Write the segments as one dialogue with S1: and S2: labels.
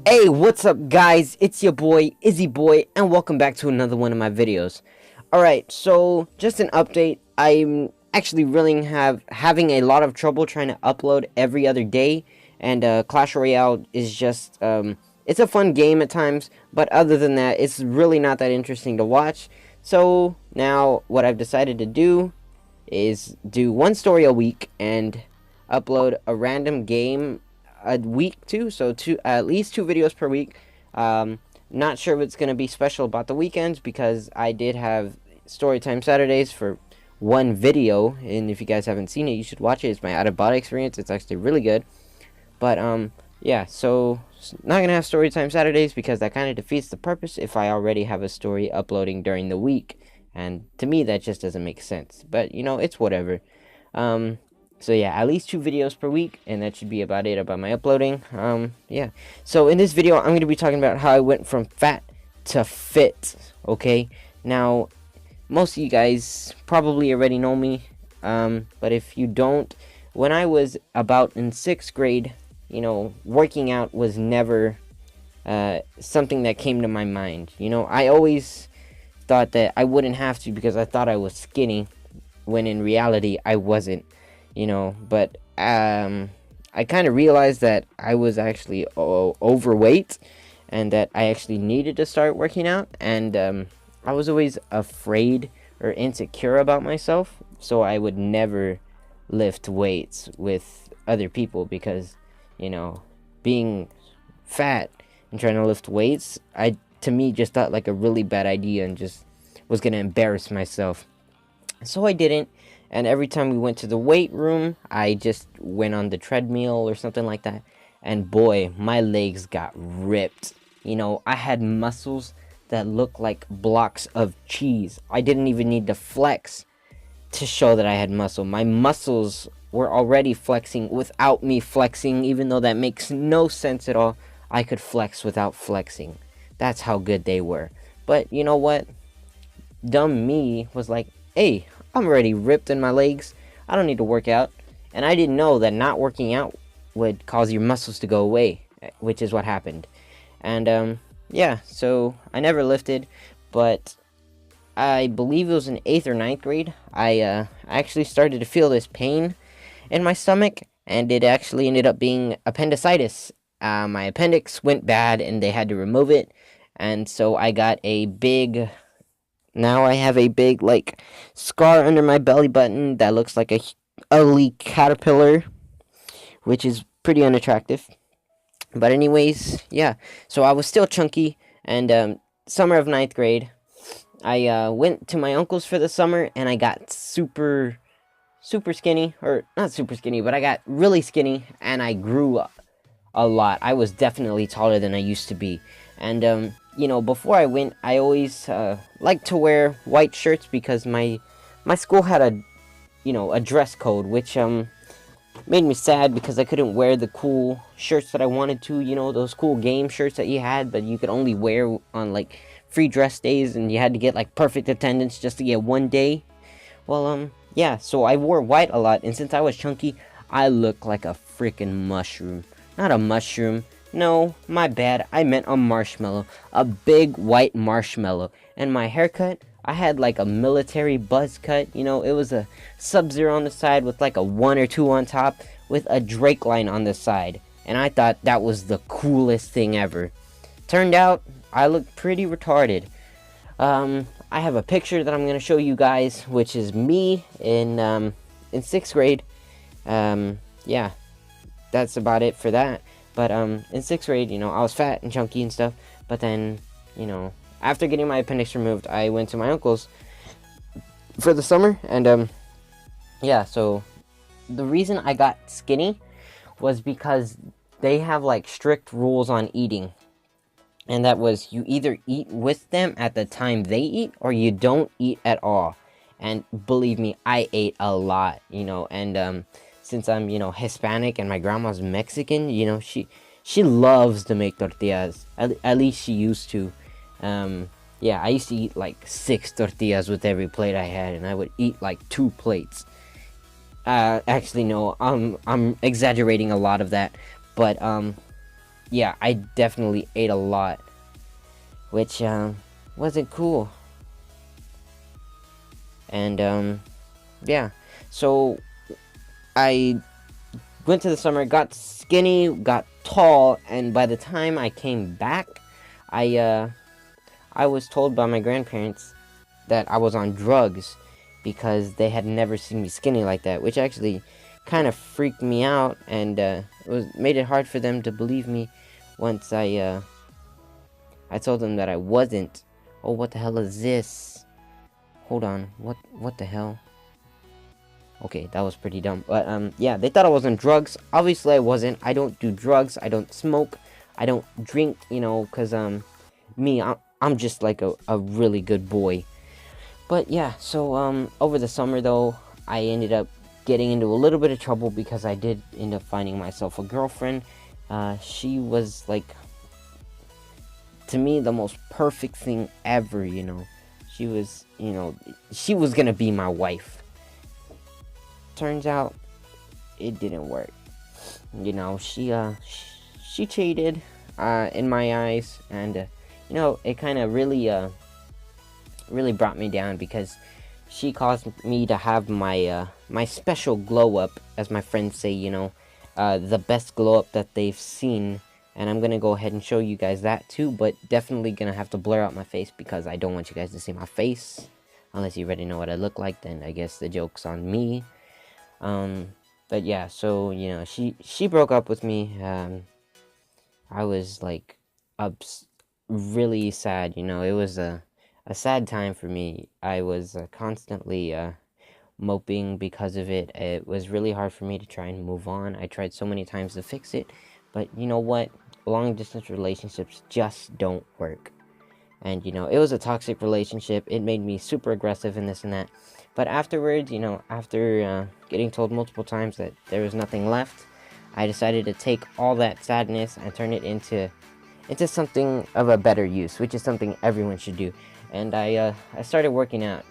S1: Hey, what's up guys? It's your boy, Izzy Boy, and welcome back to another one of my videos. Alright, so just an update. I'm actually really having a lot of trouble trying to upload every other day, and Clash Royale is just, it's a fun game at times, but other than that, it's really not that interesting to watch. So now what I've decided to do is do one story a week and upload a random game a week too, so at least two videos per week. Not sure what's gonna be special about the weekends because I did have Storytime Saturdays for one video, and if you guys haven't seen it, you should watch it. It's my out of body experience. It's actually really good. But yeah, so not gonna have Storytime Saturdays because that kind of defeats the purpose if I already have a story uploading during the week, and to me that just doesn't make sense. But you know, it's whatever. So yeah, at least two videos per week, and that should be about it about my uploading. Yeah. So in this video, I'm going to be talking about how I went from fat to fit. Okay. Now, most of you guys probably already know me. But if you don't, when I was about in 6th grade, you know, working out was never something that came to my mind. You know, I always thought that I wouldn't have to because I thought I was skinny, when in reality I wasn't. You know, but I kind of realized that I was actually overweight, and that I actually needed to start working out, and I was always afraid or insecure about myself, so I would never lift weights with other people because, you know, being fat and trying to lift weights, to me just thought like a really bad idea and just was gonna embarrass myself. So I didn't, and every time we went to the weight room, I just went on the treadmill or something like that, and boy, my legs got ripped. You know, I had muscles that looked like blocks of cheese. I didn't even need to flex to show that I had muscle. My muscles were already flexing without me flexing, even though that makes no sense at all. I could flex without flexing. That's how good they were. But you know what? Dumb me was like, hey, I'm already ripped in my legs. I don't need to work out. And I didn't know that not working out would cause your muscles to go away, which is what happened. And yeah, so I never lifted, but I believe it was in 8th or 9th grade. I actually started to feel this pain in my stomach, and it actually ended up being appendicitis. My appendix went bad, and they had to remove it, and so I got a big... Now I have a big, like, scar under my belly button that looks like a ugly caterpillar, which is pretty unattractive. But anyways, yeah. So I was still chunky, and summer of 9th grade, I went to my uncle's for the summer, and I got super skinny, or not super skinny, but I got really skinny, and I grew up a lot. I was definitely taller than I used to be, and you know, before I went, I always liked to wear white shirts because my school had a dress code, which made me sad because I couldn't wear the cool shirts that I wanted to, you know, those cool game shirts that you had, but you could only wear on like free dress days, and you had to get like perfect attendance just to get one day. Well, yeah, so I wore white a lot, and since I was chunky, I looked like a freaking mushroom. Not a mushroom. No, my bad. I meant a marshmallow. A big white marshmallow. And my haircut, I had like a military buzz cut. You know, it was a Sub-Zero on the side with like a 1 or 2 on top with a Drake line on the side. And I thought that was the coolest thing ever. Turned out, I looked pretty retarded. I have a picture that I'm going to show you guys, which is me in 6th grade. Yeah, that's about it for that. But in 6th grade, you know, I was fat and chunky and stuff. But then, you know, after getting my appendix removed, I went to my uncle's for the summer. And yeah, so the reason I got skinny was because they have like strict rules on eating. And that was, you either eat with them at the time they eat, or you don't eat at all. And believe me, I ate a lot, you know, and since I'm, you know, Hispanic and my grandma's Mexican, you know, she loves to make tortillas. At least she used to. Yeah, I used to eat like 6 tortillas with every plate I had, and I would eat like 2 plates. Actually, no, I'm exaggerating a lot of that, but yeah, I definitely ate a lot, which wasn't cool. And yeah, so I went to the summer, got skinny, got tall, and by the time I came back, I I was told by my grandparents that I was on drugs because they had never seen me skinny like that, which actually kind of freaked me out, and made it hard for them to believe me once I told them that I wasn't. Oh, what the hell is this? Hold on, what the hell? Okay, that was pretty dumb. But yeah, they thought I was on drugs. Obviously, I wasn't. I don't do drugs. I don't smoke. I don't drink. You know, cause me, I'm just like a really good boy. But yeah, so over the summer though, I ended up getting into a little bit of trouble because I did end up finding myself a girlfriend. She was like, to me, the most perfect thing ever. You know, she was, she was gonna be my wife. Turns out it didn't work. You know, she cheated in my eyes, and it kind of really brought me down because she caused me to have my special glow up, as my friends say. The best glow up that they've seen. And I'm gonna go ahead and show you guys that too, but definitely gonna have to blur out my face because I don't want you guys to see my face. Unless you already know what I look like, then I guess the joke's on me. But yeah, so she broke up with me. I was like really sad. It was a sad time for me. I was constantly moping because of it. It was really hard for me to try and move on. I tried so many times to fix it, but you know what? Long distance relationships just don't work. And it was a toxic relationship. It made me super aggressive and this and that. But afterwards, after getting told multiple times that there was nothing left, I decided to take all that sadness and turn it into something of a better use, which is something everyone should do. And I started working out.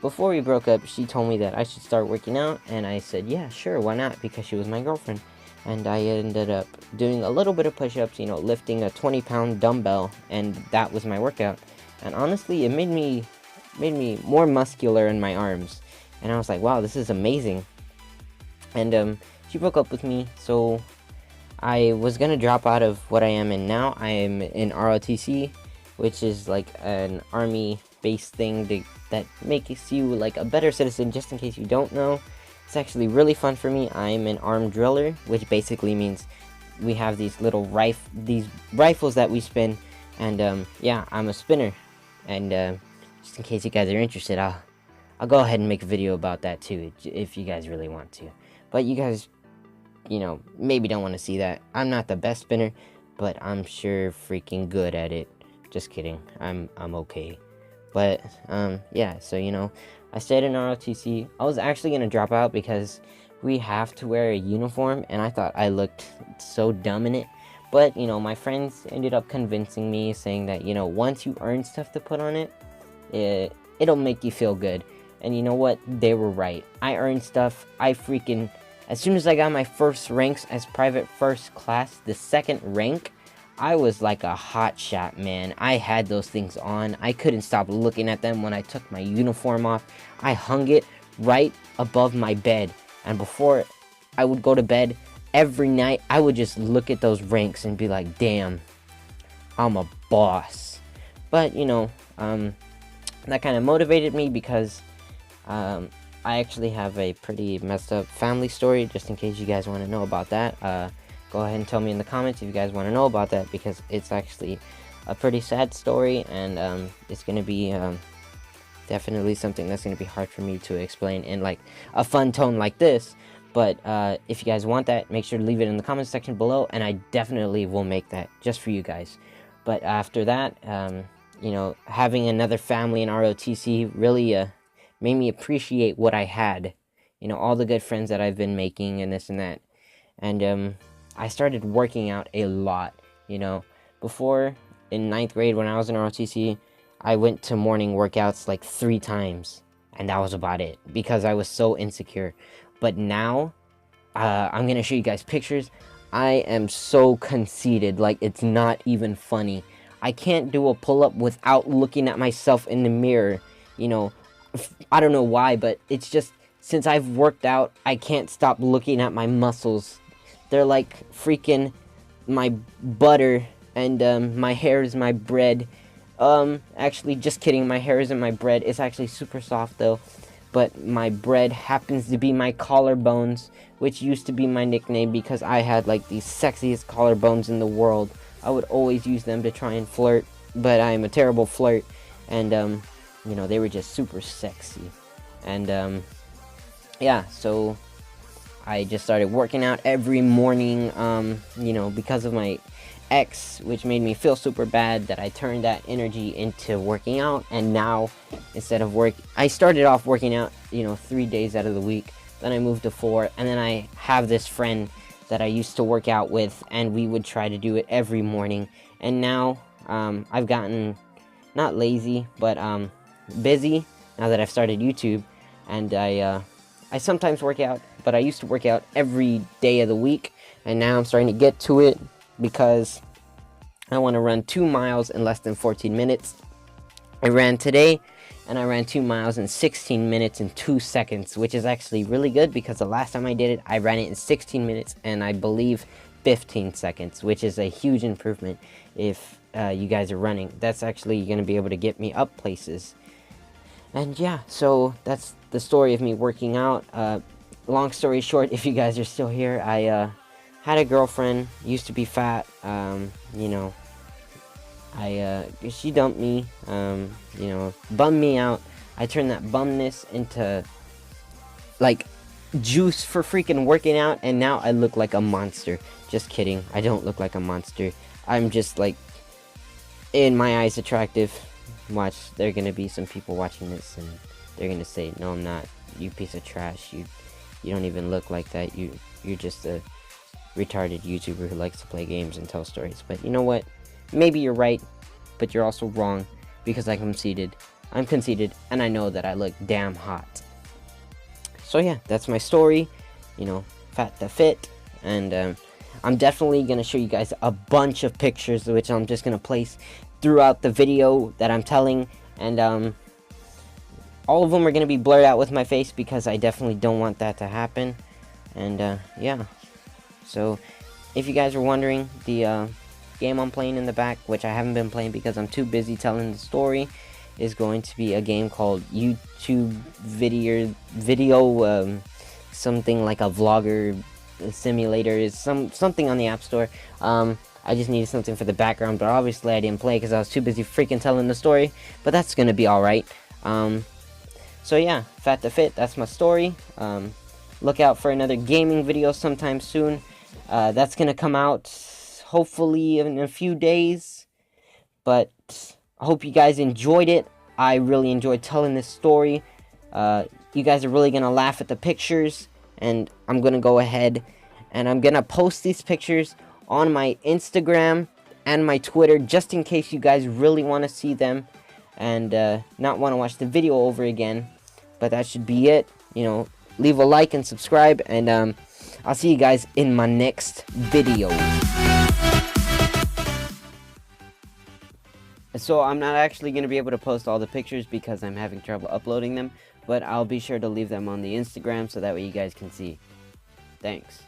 S1: Before we broke up, she told me that I should start working out, and I said, yeah, sure, why not? Because she was my girlfriend. And I ended up doing a little bit of push-ups, lifting a 20-pound dumbbell, and that was my workout. And honestly, it made me more muscular in my arms. And I was like, wow, this is amazing. And she broke up with me, so I was gonna drop out of what I am in now. I am in ROTC, which is like an army-based thing that makes you like a better citizen. Just in case you don't know, it's actually really fun for me. I'm an armed driller, which basically means we have these little rifles that we spin, and yeah, I'm a spinner. And just in case you guys are interested, I'll go ahead and make a video about that too, if you guys really want to. But you guys, maybe don't want to see that. I'm not the best spinner, but I'm sure freaking good at it. Just kidding. I'm okay. But yeah, so I stayed in ROTC. I was actually gonna drop out because we have to wear a uniform, and I thought I looked so dumb in it. But my friends ended up convincing me, saying that once you earn stuff to put on it, it'll make you feel good. And you know what? They were right. I earned stuff. As soon as I got my first ranks as private first class, the second rank, I was like a hot shot, man. I had those things on. I couldn't stop looking at them when I took my uniform off. I hung it right above my bed. And before I would go to bed, every night, I would just look at those ranks and be like, damn, I'm a boss. But, that kind of motivated me because I actually have a pretty messed up family story, just in case you guys want to know about that. Go ahead and tell me in the comments if you guys want to know about that, because it's actually a pretty sad story, and it's going to be definitely something that's going to be hard for me to explain in like a fun tone like this. But if you guys want that, make sure to leave it in the comments section below, and I definitely will make that just for you guys. But after that, having another family in ROTC really made me appreciate what I had. All the good friends that I've been making and this and that. And I started working out a lot. Before, in 9th grade when I was in ROTC, I went to morning workouts like 3 times, and that was about it because I was so insecure. But now, I'm gonna show you guys pictures. I am so conceited, like it's not even funny. I can't do a pull-up without looking at myself in the mirror. You know, I don't know why, but it's just, since I've worked out, I can't stop looking at my muscles. They're like freaking my butter, and my hair is my bread. Actually, just kidding, my hair isn't my bread. It's actually super soft though. But my bread happens to be my collarbones, which used to be my nickname because I had like the sexiest collarbones in the world. I would always use them to try and flirt, but I am a terrible flirt, and you know, they were just super sexy. And yeah, so I just started working out every morning, you know, because of my ex, which made me feel super bad that I turned that energy into working out. And now, instead of I started off working out, you know, 3 days out of the week, then I moved to 4, and then I have this friend that I used to work out with, and we would try to do it every morning. And now, I've gotten, not lazy, but busy, now that I've started YouTube, and I sometimes work out, but I used to work out every day of the week, and now I'm starting to get to it because I want to run 2 miles in less than 14 minutes. I ran today, and I ran 2 miles in 16 minutes and 2 seconds, which is actually really good because the last time I did it, I ran it in 16 minutes and I believe 15 seconds, which is a huge improvement if you guys are running. That's actually going to be able to get me up places. And yeah, so that's the story of me working out. Long story short, if you guys are still here, I had a girlfriend, used to be fat, you know, she dumped me, you know, bummed me out. I turned that bumness into, like, juice for freaking working out, and now I look like a monster. Just kidding, I don't look like a monster. I'm just, like, in my eyes, attractive. Watch, there are gonna be some people watching this, and they're gonna say, no, I'm not, you piece of trash, you don't even look like that, you're just a retarded YouTuber who likes to play games and tell stories. But you know what? Maybe you're right, but you're also wrong, because I'm conceited, and I know that I look damn hot. So yeah, that's my story, you know, fat to fit, and I'm definitely gonna show you guys a bunch of pictures, which I'm just gonna place throughout the video that I'm telling, and all of them are gonna be blurred out with my face because I definitely don't want that to happen. And yeah, so if you guys are wondering, the game I'm playing in the back, which I haven't been playing because I'm too busy telling the story, is going to be a game called YouTube video, something like a vlogger simulator, is something on the App Store. I just needed something for the background, but obviously I didn't play because I was too busy freaking telling the story, but that's gonna be alright. So yeah, fat to fit, that's my story. Look out for another gaming video sometime soon. That's gonna come out hopefully in a few days, but I hope you guys enjoyed it. I really enjoyed telling this story. You guys are really gonna laugh at the pictures, and I'm gonna go ahead and I'm gonna post these pictures on my Instagram and my Twitter, just in case you guys really want to see them and not want to watch the video over again. But that should be it. You know, leave a like and subscribe, and I'll see you guys in my next video. So I'm not actually going to be able to post all the pictures because I'm having trouble uploading them, but I'll be sure to leave them on the Instagram so that way you guys can see. Thanks.